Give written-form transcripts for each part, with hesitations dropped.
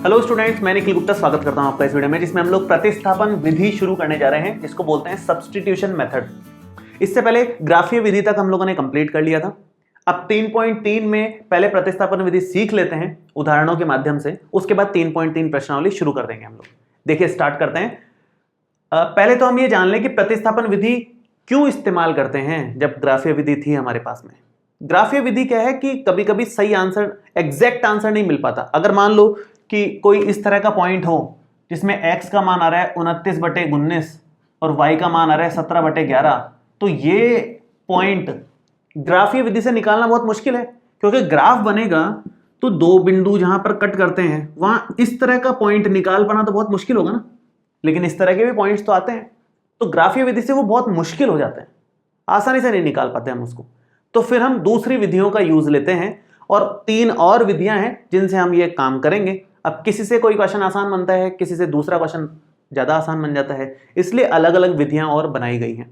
Hello students, मैं निखिल गुप्ता स्वागत करता हूं आपका इस वीडियो में, जिसमें हम लोग प्रतिस्थापन विधि शुरू करने जा रहे हैं, जिसको बोलते हैं सब्स्टिट्यूशन मेथड। इससे पहले ग्राफीय विधि तक हम लोगों ने कंप्लीट कर लिया था। अब 3.3 में पहले प्रतिस्थापन विधि सीख लेते हैं उदाहरणों के माध्यम से, उसके बाद 3.3 प्रश्नावली शुरू कर देंगे हम लोग। देखिए, स्टार्ट करते हैं। पहले तो हम ये जान लें कि प्रतिस्थापन विधि क्यों इस्तेमाल करते हैं। जब ग्राफीय विधि थी हमारे पास में, ग्राफीय विधि क्या है कि कभी कभी सही आंसर, एग्जैक्ट आंसर नहीं मिल पाता। अगर मान लो कि कोई इस तरह का पॉइंट हो जिसमें x का मान आ रहा है 29/19 और y का मान आ रहा है 17/11, तो ये पॉइंट ग्राफीय विधि से निकालना बहुत मुश्किल है, क्योंकि ग्राफ बनेगा तो दो बिंदु जहां पर कट करते हैं वहां इस तरह का पॉइंट निकाल पाना तो बहुत मुश्किल होगा ना। लेकिन इस तरह के भी पॉइंट्स तो आते हैं, तो ग्राफीय विधि से वो बहुत मुश्किल हो जाते हैं, आसानी से नहीं निकाल पाते हम उसको। तो फिर हम दूसरी विधियों का यूज लेते हैं, और 3 और विधियां हैं जिनसे हम ये काम करेंगे। अब किसी से कोई क्वेश्चन आसान बनता है, किसी से दूसरा क्वेश्चन ज्यादा आसान बन जाता है, इसलिए अलग अलग विधियां और बनाई गई हैं।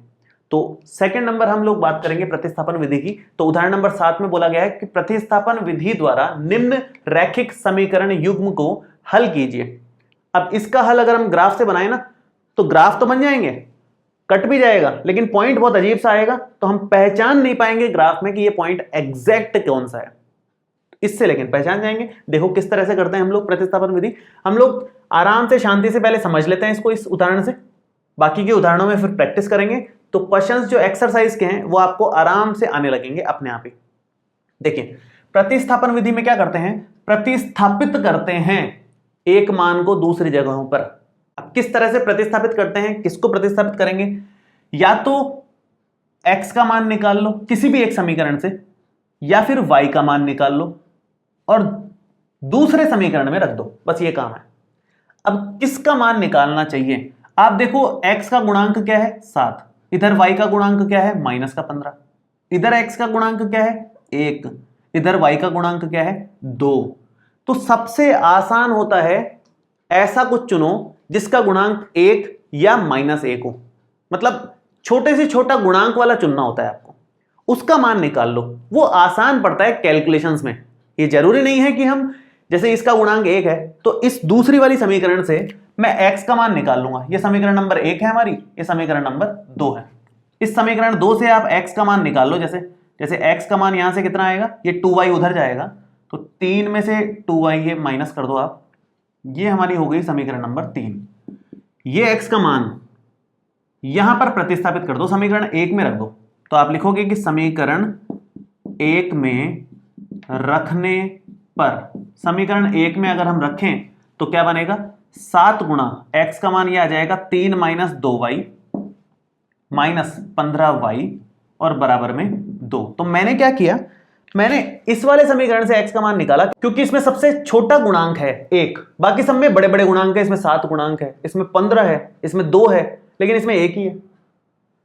तो सेकंड नंबर हम लोग बात करेंगे प्रतिस्थापन विधि की। तो उदाहरण नंबर 7 में बोला गया है कि प्रतिस्थापन विधि द्वारा निम्न रैखिक समीकरण युग्म को हल कीजिए। अब इसका हल अगर हम ग्राफ से बनाए ना, तो ग्राफ तो बन जाएंगे, कट भी जाएगा, लेकिन पॉइंट बहुत अजीब सा आएगा, तो हम पहचान नहीं पाएंगे ग्राफ में कि ये पॉइंट एग्जैक्ट कौन सा है। इससे लेकिन पहचान जाएंगे। देखो किस तरह से करते हैं हम लोग प्रतिस्थापन विधि। हम लोग आराम से, शांति से पहले समझ लेते हैं इसको इस उदाहरण से, बाकी के उदाहरणों में फिर प्रैक्टिस करेंगे। तो क्वेश्चंस जो एक्सरसाइज के हैं वो आपको आराम से आने लगेंगे अपने आप ही। देखिए, प्रतिस्थापन विधि में क्या करते हैं, प्रतिस्थापित करते हैं एक मान को दूसरी जगहों पर। अब किस तरह से प्रतिस्थापित करते हैं, किसको प्रतिस्थापित करेंगे? या तो x का मान निकाल लो किसी भी एक समीकरण से, या फिर y का मान निकाल लो और दूसरे समीकरण में रख दो, बस ये काम है। अब किसका मान निकालना चाहिए? आप देखो, x का गुणांक क्या है 7, इधर y का गुणांक क्या है -15, इधर x का गुणांक क्या है 1, इधर y का गुणांक क्या है 2। तो सबसे आसान होता है ऐसा कुछ चुनो जिसका गुणांक 1 या -1 हो, मतलब छोटे से छोटा गुणांक वाला चुनना होता है आपको, उसका मान निकाल लो। वो आसान पड़ता है कैलकुलेशंस में। ये जरूरी नहीं है कि हम, जैसे इसका गुणांक 1 है तो इस दूसरी वाली समीकरण से मैं x का मान निकाल लूंगा। ये समीकरण नंबर 1 है हमारी, ये समीकरण नंबर 2 है। इस समीकरण 2 से आप x का मान निकाल लो। जैसे x का मान यहां से कितना आएगा, ये 2y उधर जाएगा, तो 3 में से 2y ये माइनस कर दो आप, ये हमारी हो गई समीकरण नंबर 3। ये x का मान यहां पर प्रतिस्थापित कर दो, समीकरण 1 में रख दो। तो आप लिखोगे कि समीकरण 1 में रखने पर, समीकरण 1 में अगर हम रखें तो क्या बनेगा, 7 गुणा x का मान ये आ जाएगा 3 - 2y -15y और बराबर में 2। तो मैंने क्या किया, मैंने इस वाले समीकरण से x का मान निकाला, क्योंकि इसमें सबसे छोटा गुणांक है 1, बाकी सब में बड़े बड़े गुणांक है। इसमें 7 गुणांक है, इसमें 15 है, इसमें 2 है, लेकिन इसमें 1 ही है।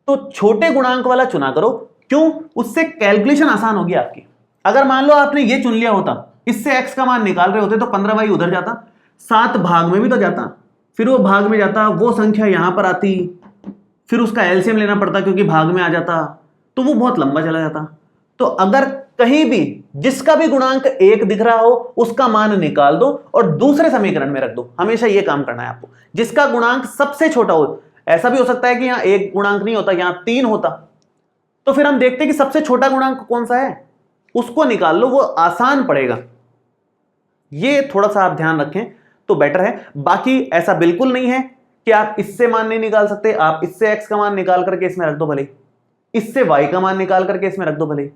तो छोटे गुणांक वाला चुना करो, क्यों? उससे कैलकुलेशन आसान होगी आपकी। अगर मान लो आपने ये चुन लिया होता, इससे x का मान निकाल रहे होते, तो 15y उधर जाता, 7 भाग में भी तो जाता, फिर वो भाग में जाता, वो संख्या यहां पर आती, फिर उसका एलसीएम लेना पड़ता क्योंकि भाग में आ जाता, तो वो बहुत लंबा चला जाता। तो अगर कहीं भी जिसका भी गुणांक 1 दिख रहा हो उसका मान निकाल दो और दूसरे समीकरण में रख दो। हमेशा ये काम करना है आपको, जिसका गुणांक सबसे छोटा हो। ऐसा भी हो सकता है कि यहां 1 गुणांक नहीं होता, यहां 3 होता, तो फिर हम देखते हैं कि सबसे छोटा गुणांक कौन सा है, उसको निकाल लो, वो आसान पड़ेगा। ये थोड़ा सा आप ध्यान रखें तो बेटर है। बाकी ऐसा बिल्कुल नहीं है कि आप इससे मान नहीं निकाल सकते, आप इससे x का मान निकाल करके इसमें रख दो भले, इससे y का मान निकाल करके इसमें रख दो भले,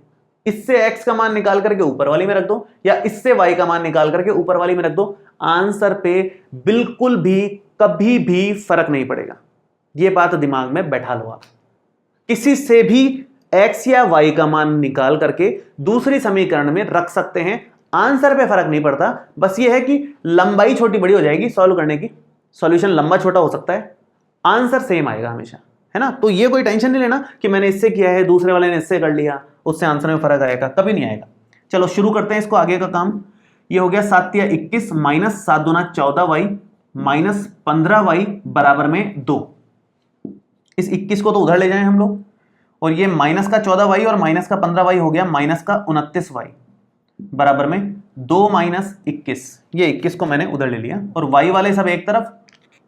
इससे x का मान निकाल करके ऊपर वाली में रख दो, या इससे y का मान निकाल करके ऊपर वाली में रख दो। आंसर पे बिल्कुल भी कभी भी फर्क नहीं पड़ेगा, ये बात दिमाग में बैठा लो आप। किसी से भी x या y का मान निकाल करके दूसरी समीकरण में रख सकते हैं, आंसर पे फर्क नहीं पड़ता। बस ये है कि लंबाई छोटी बड़ी हो जाएगी सॉल्व करने की, सॉल्यूशन लंबा छोटा हो सकता है, आंसर सेम आएगा हमेशा, है ना। तो ये कोई टेंशन नहीं लेना कि मैंने इससे किया है, दूसरे वाले ने इससे कर लिया, उससे आंसर में फर्क आएगा, कभी नहीं आएगा। चलो शुरू करते हैं इसको आगे का काम। ये हो गया 7 या 21 -7 दूना 14y -15y बराबर में 2। इस 21 को तो उधर ले जाएं हम लोग, और ये माइनस का 14y और माइनस का 15y हो गया -29y। बराबर में 2 माइनस 21, ये 21 को मैंने उधर ले लिया और y वाले सब एक तरफ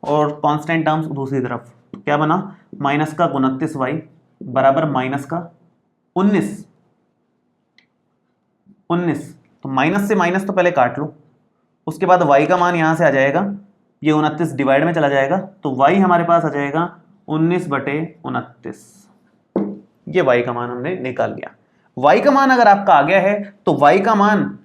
और कांस्टेंट टर्म्स दूसरी तरफ, तो क्या बना माइनस का 29y बराबर माइनस का 19, तो माइनस से माइनस तो पहले काट लो, उसके बाद y का मान यहां से आ जाएगा, ये 29 डिवाइड में चला जाएगा, तो y हमारे पास आ जाएगा 19/29, ये y का मान हमने निकाल लिया। y का मान अगर आपका आ गया है तो y का मान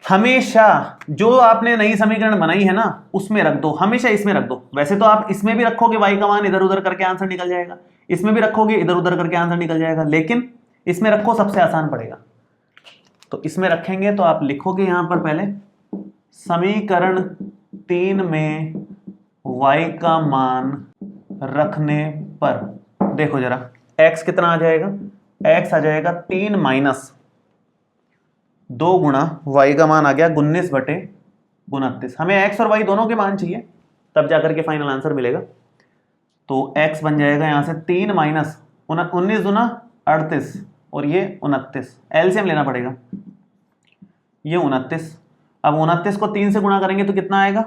हमेशा जो आपने नई समीकरण बनाई है ना उसमें रख दो, हमेशा इसमें रख दो। वैसे तो आप इसमें भी रखोगे y का मान, इधर उधर करके आंसर निकल जाएगा, इसमें भी रखोगे इधर उधर करके आंसर निकल जाएगा, लेकिन इसमें रखो, सबसे आसान पड़ेगा। तो इसमें रखेंगे तो आप लिखोगे यहां पर पहले समीकरण 3 में y का मान रखने पर, देखो जरा x कितना आ जाएगा, x आ जाएगा 3 माइनस 2 गुणा y का मान आ गया 19/29। हमें x और y दोनों के मान चाहिए, तब जाकर के फाइनल आंसर मिलेगा। तो x बन जाएगा यहां से 3 माइनस 19 दूना 38 और ये 29, एलसीएम लेना पड़ेगा, ये 29। अब 29 को 3 से गुणा करेंगे तो कितना आएगा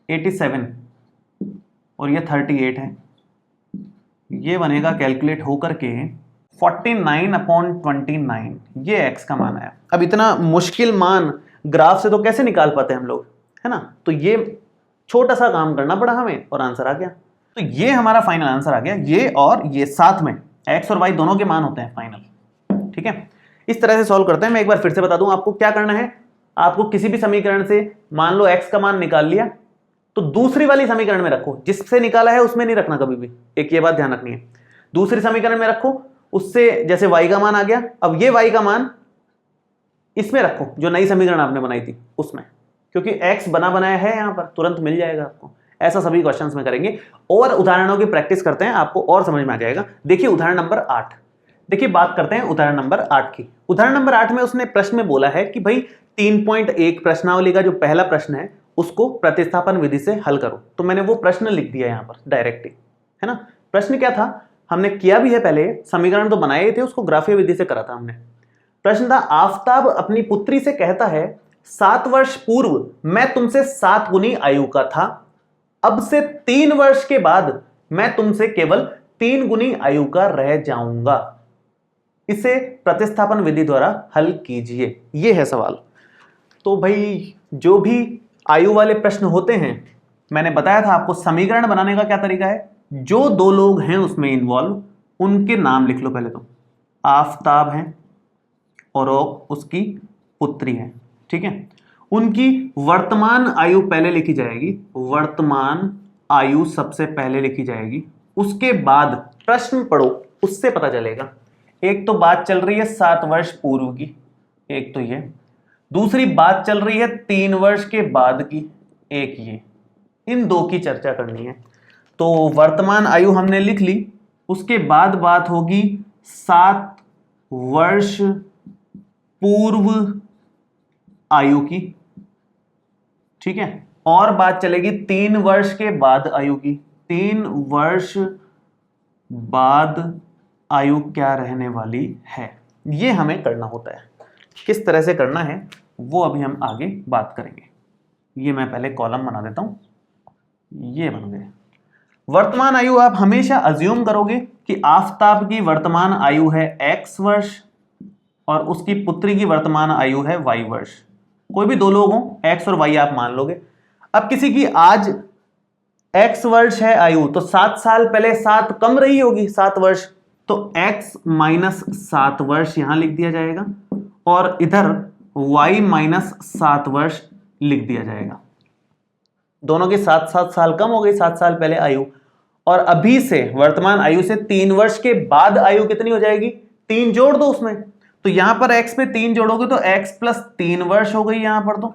87 और ये 38 है, ये बनेगा कैलकुलेट होकर के 49/29, ये x का मान आया। अब इतना मुश्किल मान ग्राफ से तो कैसे निकाल पाते हैं हम लोग, है ना, तो ये छोटा सा काम करना पड़ा हमें और आंसर आ गया। तो ये हमारा फाइनल आंसर आ गया, ये और ये साथ में x और y दोनों के मान होते हैं फाइनल। ठीक है, इस तरह से सॉल्व करते हैं। मैं एक बार फिर से बता दूं आपको क्या करना है। आपको किसी भी समीकरण से मान लो x का मान निकाल लिया तो दूसरी वाली समीकरण में रखो, जिससे निकाला है उसमें नहीं रखना कभी भी, एक ये बात ध्यान रखनी है। दूसरी समीकरण में रखो, उससे जैसे y का मान आ गया, अब ये y का मान इसमें रखो जो नई समीकरण आपने बनाई थी उसमें, क्योंकि x बना बनाया है यहां पर, तुरंत मिल जाएगा आपको। ऐसा सभी क्वेश्चंस में करेंगे और उदाहरणों की प्रैक्टिस करते हैं, आपको और समझ में आ जाएगा। देखिए उदाहरण नंबर 8, देखिए बात करते हैं उदाहरण नंबर 8 की। उदाहरण नंबर 8 में उसने प्रश्न में बोला है कि भाई 3.1 प्रश्नावली का जो पहला प्रश्न है उसको प्रतिस्थापन विधि से हल करो। तो मैंने वो प्रश्न लिख दिया यहां पर डायरेक्ट ही, है ना। प्रश्न क्या था, हमने किया भी है पहले, समीकरण तो बनाए थे, उसको ग्राफीय विधि से करा था हमने। प्रश्न था, आफताब अपनी पुत्री से कहता है 7 वर्ष पूर्व मैं तुमसे 7 गुनी आयु का था, अब से 3 वर्ष के बाद मैं तुमसे केवल 3 गुनी आयु का रह जाऊंगा, इसे प्रतिस्थापन विधि द्वारा हल कीजिए। यह है सवाल। तो भाई जो भी आयु वाले प्रश्न होते हैं, मैंने बताया था आपको समीकरण बनाने का क्या तरीका है, जो दो लोग हैं उसमें इन्वॉल्व उनके नाम लिख लो पहले। तो आफताब है और उसकी पुत्री है, ठीक है। उनकी वर्तमान आयु पहले लिखी जाएगी, वर्तमान आयु सबसे पहले लिखी जाएगी, उसके बाद प्रश्न पढ़ो, उससे पता चलेगा। एक तो बात चल रही है 7 वर्ष पूर्व की, एक तो ये, दूसरी बात चल रही है 3 वर्ष के बाद की, एक ये, इन दो की चर्चा करनी है। तो वर्तमान आयु हमने लिख ली, उसके बाद बात होगी 7 वर्ष पूर्व आयु की, ठीक है, और बात चलेगी 3 वर्ष के बाद आयु की, 3 वर्ष बाद आयु क्या रहने वाली है, ये हमें करना होता है। किस तरह से करना है वो अभी हम आगे बात करेंगे। ये मैं पहले कॉलम बना देता हूं, ये बन गए। वर्तमान आयु आप हमेशा अज्यूम करोगे कि आफताब की वर्तमान आयु है x वर्ष और उसकी पुत्री की वर्तमान आयु है y वर्ष। कोई भी दो लोग हों, x और y आप मान लोगे। अब किसी की आज x वर्ष है आयु, तो 7 साल पहले 7 कम रही होगी, 7 वर्ष, तो x माइनस 7 वर्ष यहां लिख दिया जाएगा और इधर y माइनस 7 वर्ष लिख दिया जाएगा। दोनों की 7-7 साल कम हो गई, 7 साल पहले आयु, और अभी से वर्तमान आयु से 3 वर्ष के बाद आयु कितनी हो जाएगी, 3 जोड़ दो उसमें। तो यहां पर x पे 3 जोड़ोगे तो x प्लस 3 वर्ष हो गई यहां पर, तो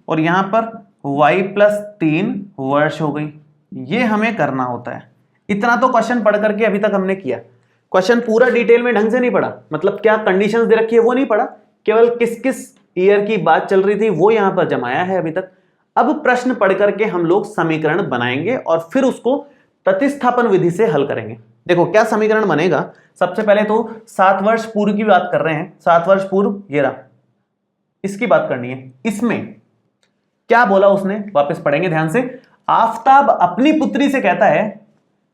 और यहां पर y प्लस 3 वर्ष हो गई। ये हमें करना होता है। इतना तो क्वेश्चन पढ़ करके अभी तक हमने किया। क्वेश्चन पूरा डिटेल में ढंग से नहीं पढ़ा, मतलब क्या कंडीशंस दे रखी है वो नहीं पढ़ा, केवल किस किस ईयर की बात चल रही थी वो यहां पर जमाया है अभी तक। अब प्रश्न पढ़ करके हम लोग समीकरण बनाएंगे और फिर उसको प्रतिस्थापन विधि से हल करेंगे। देखो क्या समीकरण बनेगा। सबसे पहले तो 7 वर्ष पूर्व की बात कर रहे हैं। 7 वर्ष पूर्व ये रहा, इसकी बात करनी है। इसमें क्या बोला उसने, वापस पढ़ेंगे ध्यान से। आफताब अपनी पुत्री से कहता है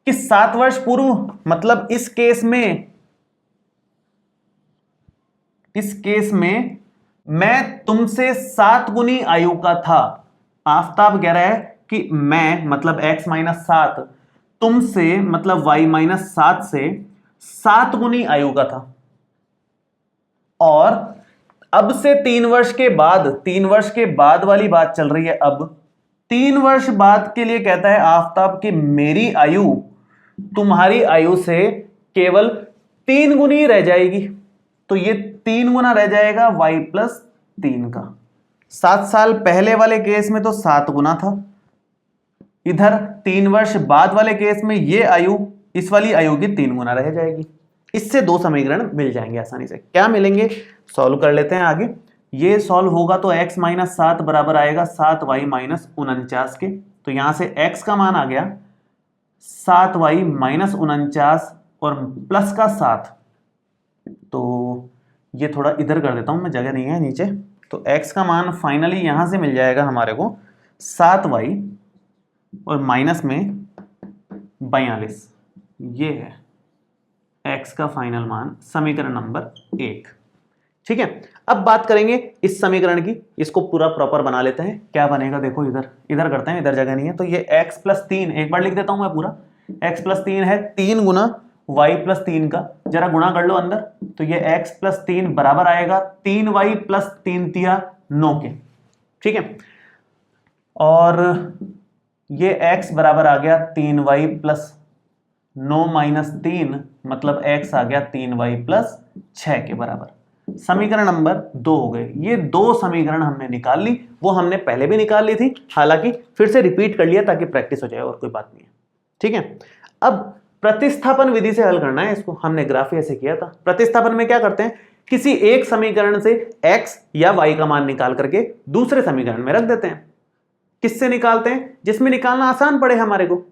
कि 7 वर्ष पूर्व, मतलब इस केस में मैं तुमसे 7 गुनी आयु का था। आफताब कह रहा है कि मैं मतलब x माइनस 7 तुमसे मतलब y माइनस 7 से 7 गुनी आयु का था, और अब से 3 वर्ष के बाद, 3 वर्ष के बाद वाली बात चल रही है। अब 3 वर्ष बाद के लिए कहता है आफताब कि मेरी आयु तुम्हारी आयु से केवल 3 गुनी रह जाएगी। तो ये 3 गुना रह जाएगा y प्लस 3 का। 7 साल पहले वाले केस में तो 7 गुना था, इधर 3 वर्ष बाद वाले केस में ये आयु इस वाली आयु की 3 गुना रह जाएगी। इससे 2 समीकरण मिल जाएंगे आसानी से। क्या मिलेंगे, सॉल्व कर लेते हैं आगे। ये सॉल्व होगा तो x माइनस 7 बराबर आएगा 7y माइनस 49 के। तो यहां से x का मान आ गया 7y माइनस 49 और प्लस का 7। तो ये थोड़ा इधर कर देता हूं मैं, जगह नहीं है नीचे। तो x का मान फाइनली यहां से मिल जाएगा हमारे को 7y और माइनस में 42। ये है x का फाइनल मान, समीकरण नंबर 1। ठीक है, अब बात करेंगे इस समीकरण की। इसको पूरा प्रॉपर बना लेते हैं। क्या बनेगा देखो, इधर करते हैं, इधर जगह नहीं है। तो ये x प्लस 3, एक बार लिख देता हूं मैं पूरा। x प्लस 3 है 3 गुना y प्लस 3 का, जरा गुणा कर लो अंदर। तो ये x प्लस 3 बराबर आएगा 3y प्लस 3 तिया 9 के। ठीक है, और ये x बराबर आ गया 3y प्लस 9 माइनस 3, मतलब x आ गया 3y प्लस 6 के बराबर। समीकरण नंबर 2 हो गए। ये 2 समीकरण हमने निकाल ली, वो हमने पहले भी निकाल ली थी, हालांकि फिर से रिपीट कर लिया ताकि प्रैक्टिस हो जाए, और कोई बात नहीं है। ठीक है, अब प्रतिस्थापन विधि से हल करना है इसको। हमने ग्राफ ऐसे किया था। प्रतिस्थापन में क्या करते हैं, किसी एक समीकरण से x या y का मान निकाल करके दूसरे समीकरण में रख देते हैं। किससे निकालते हैं, जिसमें निकालना आसान पड़े हमारे को।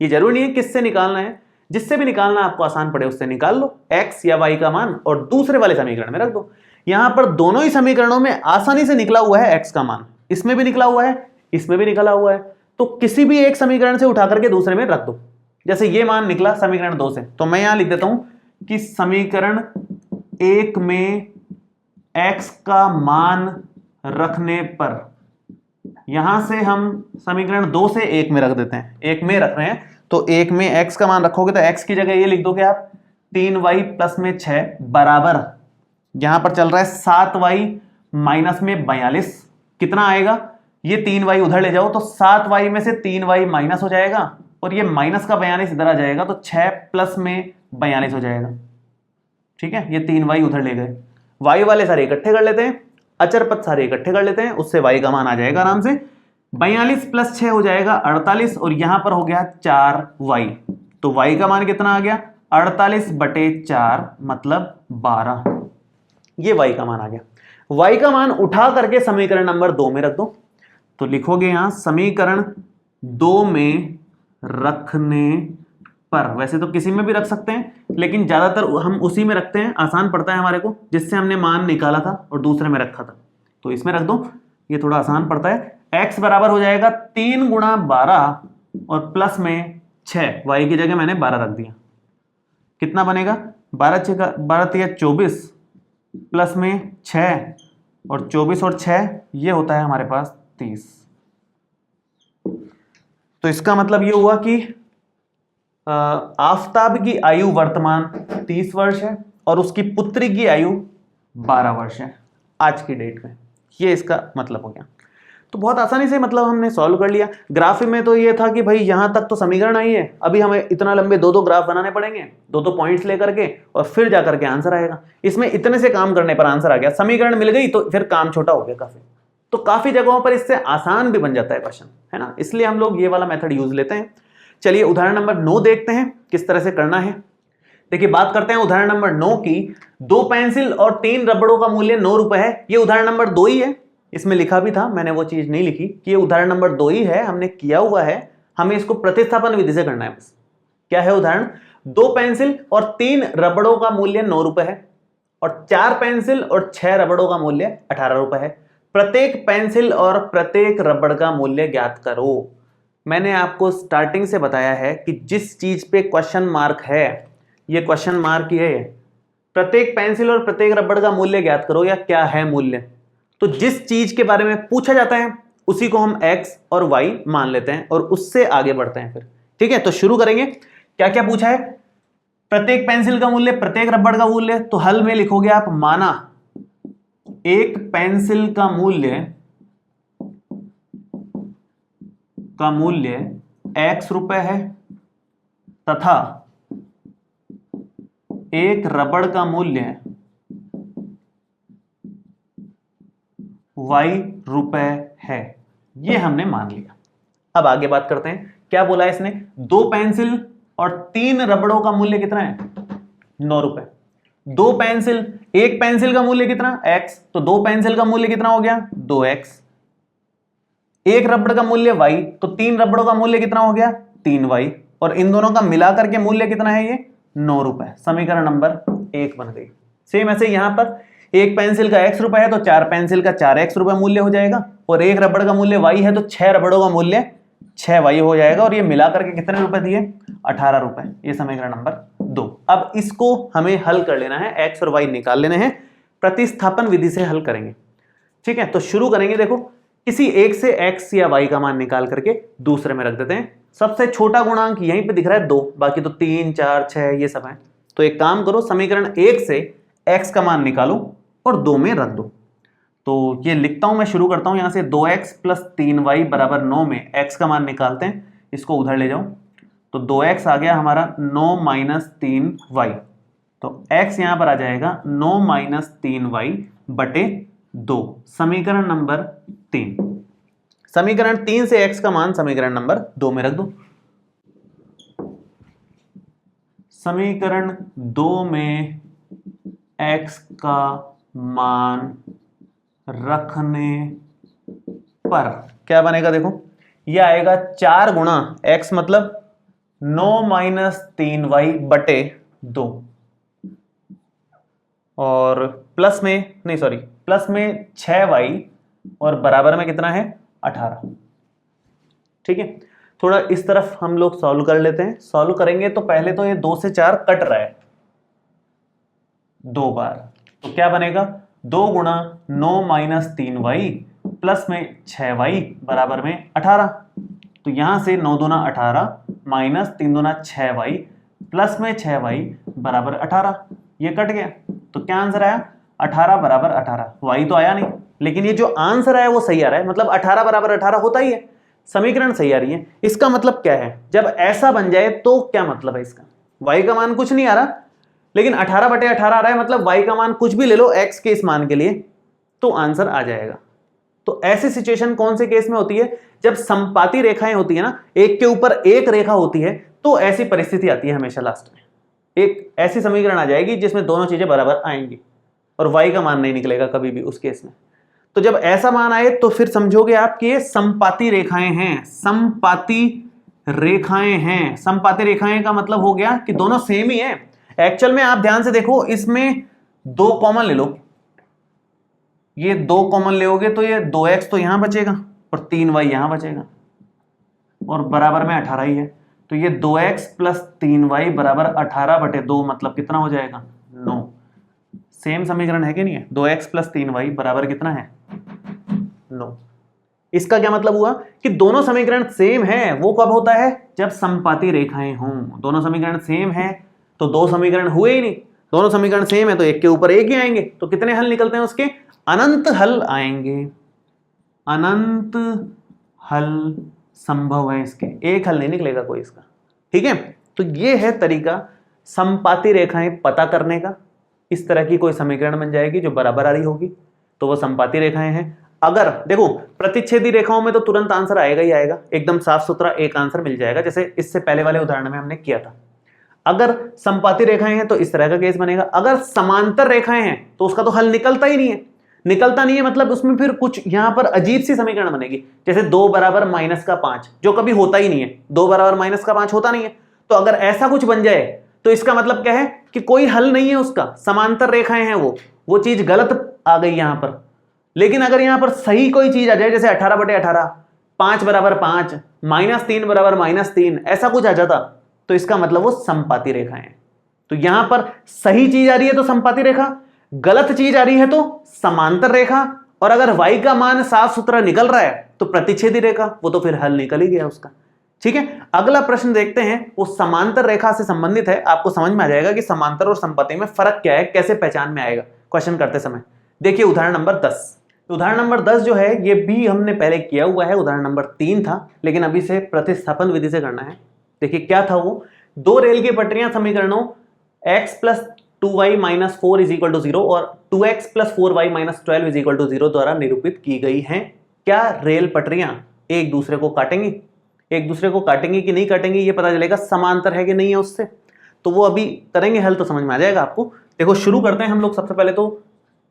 ये जरूरी नहीं है किससे निकालना है, जिससे भी निकालना आपको आसान पड़े उससे निकाल लो x या y का मान और दूसरे वाले समीकरण में रख दो। यहां पर दोनों ही समीकरणों में आसानी से निकला हुआ है x का मान, इसमें भी निकला हुआ है, इसमें भी निकला हुआ है। तो किसी भी एक समीकरण से उठा करके दूसरे में रख दो। जैसे ये मान निकला समीकरण 2 से, तो मैं यहां लिख देता हूं कि समीकरण 1 में x का मान रखने पर, यहां से हम समीकरण 2 से 1 में रख देते हैं, 1 में रख रहे हैं। तो 1 में x का मान रखोगे तो x की जगह ये लिख दोगे आप 3y प्लस में 6 बराबर, यहां पर चल रहा है 7y माइनस में 42। कितना आएगा, ये 3y उधर ले जाओ तो 7y में से 3y माइनस हो जाएगा, और ये माइनस का 42 इधर आ जाएगा तो 6 प्लस में 42 हो जाएगा। ठीक है, ये 3y उधर ले गए। y वाले सारे इकट्ठे कर लेते हैं, अचर पद सारे इकट्ठे कर लेते हैं, उससे y का मान आ जाएगा आराम से। 42 प्लस 6 हो जाएगा 48, और यहां पर हो गया 4y। तो y का मान कितना आ गया, 48/4 मतलब 12। ये y का मान आ गया। y का मान उठा करके समीकरण नंबर 2 में रख दो। तो लिखोगे यहां समीकरण 2 में रखने पर, वैसे तो किसी में भी रख सकते हैं, लेकिन ज्यादातर हम उसी में रखते हैं, आसान पड़ता है हमारे को, जिससे हमने मान निकाला था और दूसरे में रखा था। तो इसमें रख दो, ये थोड़ा आसान पड़ता है। x बराबर हो जाएगा 3 गुणा 12 और प्लस में 6, y की जगह मैंने 12 रख दिया। कितना बनेगा, 12 तिया 24 प्लस में 6 और 24 और 6 ये होता है हमारे पास 30। तो इसका मतलब ये हुआ कि आफताब की आयु वर्तमान 30 वर्ष है और उसकी पुत्री की आयु 12 वर्ष है आज की डेट में। ये इसका मतलब हो गया। तो बहुत आसानी से मतलब हमने सॉल्व कर लिया। ग्राफ में तो ये था कि भाई यहां तक तो समीकरण आई है, अभी हमें इतना लंबे 2-2 ग्राफ बनाने पड़ेंगे, 2-2 पॉइंट्स लेकर के, और फिर जाकर के आंसर आएगा। इसमें इतने से काम करने पर आंसर आ गया, समीकरण मिल गई तो फिर काम छोटा हो गया काफी। तो काफी जगहों पर इससे आसान भी बन जाता है क्वेश्चन, है ना, इसलिए हम लोग ये वाला मेथड यूज लेते हैं। चलिए उदाहरण नंबर 9 देखते हैं किस तरह से करना है। देखिए बात करते हैं उदाहरण नंबर 9 की। 2 पेंसिल और 3 रबड़ों का मूल्य 9 रुपए है। ये उदाहरण नंबर 2 ही है, इसमें लिखा भी था, मैंने वो चीज नहीं लिखी कि ये उदाहरण नंबर 2 ही है, हमने किया हुआ है। हमें इसको प्रतिस्थापन विधि से करना है बस। क्या है उदाहरण, 2 पेंसिल और 3 रबड़ों का मूल्य 9 रुपए है और 4 पेंसिल और 6 रबड़ों का मूल्य 18 रुपए है। प्रत्येक पेंसिल और प्रत्येक रबड़ का मूल्य ज्ञात करो। मैंने आपको स्टार्टिंग से बताया है कि जिस चीज पे क्वेश्चन मार्क है, ये क्वेश्चन मार्क ये है, प्रत्येक पेंसिल और प्रत्येक रबड़ का मूल्य ज्ञात करो या क्या है मूल्य। तो जिस चीज के बारे में पूछा जाता है उसी को हम x और y मान लेते हैं और उससे आगे बढ़ते हैं फिर। ठीक है, तो शुरू करेंगे। क्या क्या पूछा है? प्रत्येक पेंसिल का मूल्य, प्रत्येक रबड़ का मूल्य। तो हल में लिखोगे आप, माना एक पेंसिल का मूल्य x रुपए है तथा एक रबड़ का मूल्य y रुपए है। ये हमने मान लिया। अब आगे बात करते हैं। क्या बोला है इसने? 2 पेंसिल और 3 रबड़ों का मूल्य कितना है? 9 रुपए। 2 पेंसिल, एक पेंसिल का मूल्य कितना? x, तो 2 पेंसिल का मूल्य कितना हो गया? 2x। एक रबड़ का मूल्य y, तो 3 रबड़ों का मूल्य कितना हो गया? 3y। और इन दोनों का मिलाकर के मूल्य कितना है? ये 9 रुपए। समीकरण नंबर 1 बन गई। सेम ऐसे यहां पर एक पेंसिल का x रुपए है तो 4 पेंसिल का 4x रुपए मूल्य हो जाएगा, और एक रबड़ का मूल्य y है तो 6 रबड़ों का मूल्य 6y हो जाएगा, और ये मिलाकर के कितने रुपए दिए? 18 रुपए। ये समीकरण नंबर 2। अब इसको हमें हल कर लेना है, x और y निकाल लेने हैं, प्रतिस्थापन विधि से हल करेंगे। ठीक है, तो शुरू करेंगे। देखो, किसी एक से x या y का मान निकाल करके दूसरे में रख देते हैं। सबसे छोटा गुणांक यहीं पे दिख रहा है 2, बाकी तो 3, 4, 6 ये सब है। तो एक काम करो, समीकरण 1 से x का मान निकालो और 2 में रख दो। तो ये लिखता हूं मैं, शुरू करता हूं यहां से। 2x + 3y = 9 में x का मान निकालते हैं। इसको उधर ले जाओ, तो 2x आ गया हमारा 9 - 3y, तो x यहां पर आ जाएगा 9 - 3y बटे 2। समीकरण नंबर 3। समीकरण 3 से x का मान समीकरण नंबर 2 में रख दो। समीकरण 2 में x का मान रखने पर क्या बनेगा? देखो, यह आएगा 4 गुणा x मतलब 9 - 3y बटे 2, और प्लस में 6y, और बराबर में कितना है? 18। ठीक है, थोड़ा इस तरफ हम लोग सॉल्व कर लेते हैं। सॉल्व करेंगे तो पहले तो ये 2 से 4 कट रहा है 2 बार, तो क्या बनेगा? 2 गुणा 9 - 3y प्लस में 6y बराबर में 18। तो यहां से 9 दूना 18 माइनस 3 दूना 6y प्लस में 6y बराबर 18। ये कट गया, तो क्या आंसर आया? 18 बराबर 18। y तो आया नहीं, लेकिन ये जो आंसर आया वो सही आ रहा है, मतलब 18 बराबर 18 होता ही है। समीकरण सही आ रही है। इसका मतलब क्या है? जब ऐसा बन जाए तो क्या मतलब है इसका? y का मान कुछ नहीं आ रहा, लेकिन 18 बटे 18 आ रहा है, मतलब y का मान कुछ भी ले लो x के इस मान के लिए तो आंसर आ जाएगा। तो ऐसी सिचुएशन कौन से केस में होती है? जब समपाती रेखाएं होती है ना, एक के ऊपर एक रेखा होती है, तो ऐसी परिस्थिति आती है हमेशा लास्ट में। एक ऐसी समीकरण आ जाएगी जिसमें दोनों चीजें बराबर आएंगी और y का मान नहीं निकलेगा कभी भी उस केस में। तो जब ऐसा मान आए तो फिर समझोगे आप कि ये समपाती रेखाएं हैं। समपाती रेखाएं हैं। समपाती रेखाएं का मतलब हो गया कि दोनों सेम ही है। एक्चुअल में आप ध्यान से देखो, इसमें 2 कॉमन ले लो, ये 2 कॉमन लेोगे तो ये 2x तो यहां बचेगा और 3y यहां बचेगा, और बराबर में 18 ही है। तो ये 2x + 3y बराबर 18 बटे 2, मतलब कितना हो जाएगा? 9। सेम समीकरण है कि नहीं है? 2x + 3y बराबर कितना है? 9। इसका क्या मतलब हुआ कि दोनों समीकरण सेम है। वो कब होता है? जब समपाती रेखाएं हों। दोनों समीकरण सेम है तो 2 समीकरण हुए ही नहीं। दोनों समीकरण सेम है तो एक के ऊपर एक ही आएंगे। तो कितने हल निकलते हैं उसके? अनंत हल आएंगे। अनंत हल संभव है इसके, एक हल नहीं निकलेगा कोई इसका। ठीक है, तो ये है तरीका समपाती रेखाएं पता करने का। इस तरह की कोई समीकरण बन जाएगी जो बराबर आ रही होगी तो वो समपाती रेखाएं हैं। अगर देखो, प्रतिच्छेदी रेखाओं में तो तुरंत आंसर आएगा ही आएगा, एकदम साफ सुथरा एक आंसर मिल जाएगा, जैसे इससे पहले वाले उदाहरण में हमने किया था। अगर समपाती रेखाएं हैं तो इस तरह का केस बनेगा। अगर समांतर रेखाएं हैं तो उसका तो हल निकलता ही नहीं है। निकलता नहीं है मतलब उसमें फिर कुछ यहां पर अजीब सी समीकरण बनेगी, जैसे 2 बराबर -5, जो कभी होता ही नहीं है। 2 बराबर -5 होता नहीं है। तो अगर ऐसा कुछ बन जाए तो इसका मतलब क्या है कि कोई हल नहीं है उसका, समांतर रेखाएं हैं, वो चीज गलत आ गई यहां पर। लेकिन अगर यहां पर सही कोई चीज आ जाए, जैसे 18/18, 5 = 5, -3 = -3, ऐसा कुछ आ जाता, तो इसका मतलब वो समपाती रेखाएं हैं। तो यहां पर सही चीज आ रही है तो समपाती रेखा, गलत चीज आ रही है तो समांतर रेखा, और अगर y का मान साफ सुथरा निकल रहा है तो प्रतिच्छेदी रेखा, वो तो फिर हल निकल ही गया उसका। ठीक है, अगला प्रश्न देखते हैं, वो समांतर रेखा से संबंधित है। आपको समझ में आ जाएगा कि समांतर और समपाती में फर्क क्या है, कैसे पहचान में आएगा क्वेश्चन करते समय। देखिए उदाहरण नंबर 10। उदाहरण नंबर 10 जो है ये भी हमने पहले किया हुआ है, उदाहरण नंबर 3 था, लेकिन अभी से प्रतिस्थापन विधि से करना है। देखिए क्या था वो, दो रेल की पटरियां समीकरणों x + 2y - 4 = 0 और 2x + 4y - 12 = 0 द्वारा निरूपित की गई हैं। क्या रेल पटरियां एक दूसरे को काटेंगी? एक दूसरे को काटेंगी कि नहीं काटेंगी ये पता चलेगा समांतर है कि नहीं है उससे। तो वो अभी करेंगे हल तो समझ में आ जाएगा आपको। देखो शुरू करते हैं हम लोग। सबसे पहले तो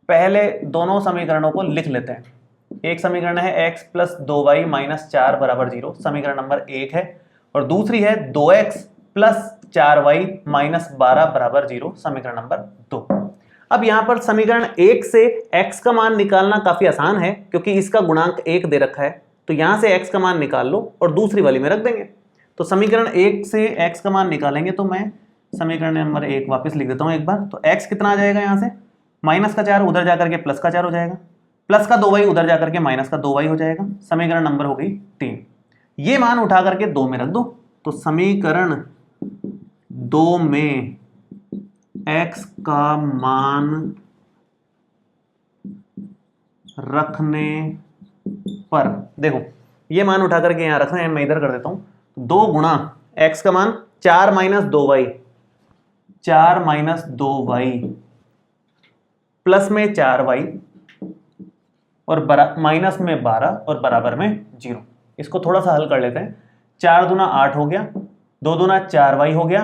पहले दोनों समीकरणों को लिख लेते हैं। एक समीकरण है x + 2y - 4 = 0, समीकरण नंबर 1 है, और दूसरी है 2x + 4y - 12 = 0, समीकरण नंबर 2। अब यहां पर समीकरण 1 से x का मान निकालना काफी आसान है, क्योंकि इसका गुणांक 1 दे रखा है, तो यहां से x का मान निकाल लो और दूसरी वाली में रख देंगे। तो समीकरण 1 से x का मान निकालेंगे, तो मैं समीकरण नंबर 1 वापस लिख देता हूं एक बार। तो x कितना आ जाएगा, यहां से -4 उधर जाकर के +4 हो जाएगा, +2y उधर जाकर के -2y हो जाएगा, समीकरण नंबर हो गई 3। ये मान उठा करके 2 में रख दो, तो समीकरण 2 में x का मान रखने पर, देखो ये मान उठा करके यहां रखना है, मैं इधर कर देता हूं, 2 गुणा x का मान 4 - 2y, 4 - 2y प्लस में 4y और माइनस में 12 और बराबर में 0। इसको थोड़ा सा हल कर लेते हैं। 4 दूना 8 हो गया, 2 दूना 4y हो गया,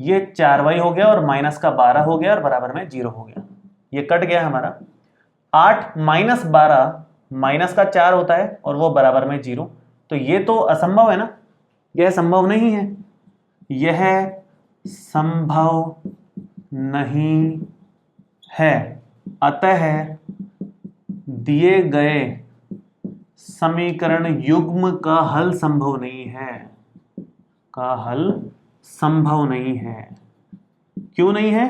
ये 4y हो गया और माइनस का 12 हो गया और बराबर में 0 हो गया। ये कट गया हमारा। 8 - 12 माइनस का 4 होता है और वो बराबर में 0। तो ये तो असंभव है ना, यह संभव नहीं है, यह संभव नहीं है। अतः दिए गए समीकरण युग्म का हल संभव नहीं है, का हल संभव नहीं है। क्यों नहीं है?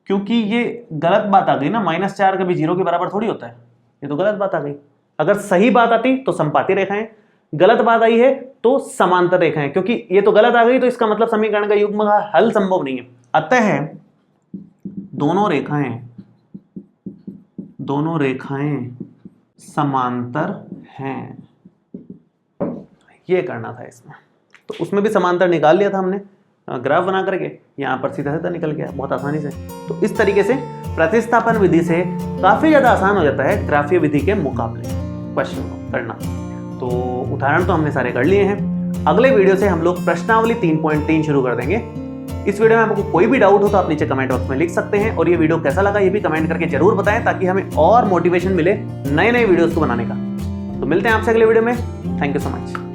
क्योंकि ये गलत बात आ गई ना, -4 कभी 0 के बराबर थोड़ी होता है, ये तो गलत बात आ गई। अगर सही बात आती तो समपाती रेखाएं, गलत बात आई है तो समांतर रेखाएं, क्योंकि ये तो गलत आ गई तो इसका मतलब समीकरण का युग्म का हल संभव नहीं है। अतः दोनों रेखाएं समांतर हैं, ये करना था इसमें। तो उसमें भी समांतर निकाल लिया था हमने ग्राफ बना करके, यहाँ पर सीधा सीधा निकल गया बहुत आसानी से। तो इस तरीके से प्रतिस्थापन विधि से काफ़ी ज़्यादा आसान हो जाता है ग्राफीय विधि के मुकाबले क्वेश्चन को करना। तो उदाहरण तो हमने सारे कर लिए हैं। अगले वीडियो से हम लोग प्रश्नावली 3.3 शुरू कर देंगे। इस वीडियो में आपको कोई भी डाउट हो तो आप नीचे कमेंट बॉक्स में लिख सकते हैं, और ये वीडियो कैसा लगा ये भी कमेंट करके जरूर बताएं, ताकि हमें और मोटिवेशन मिले नए नए वीडियोस को बनाने का। तो मिलते हैं आपसे अगले वीडियो में। Thank you so much.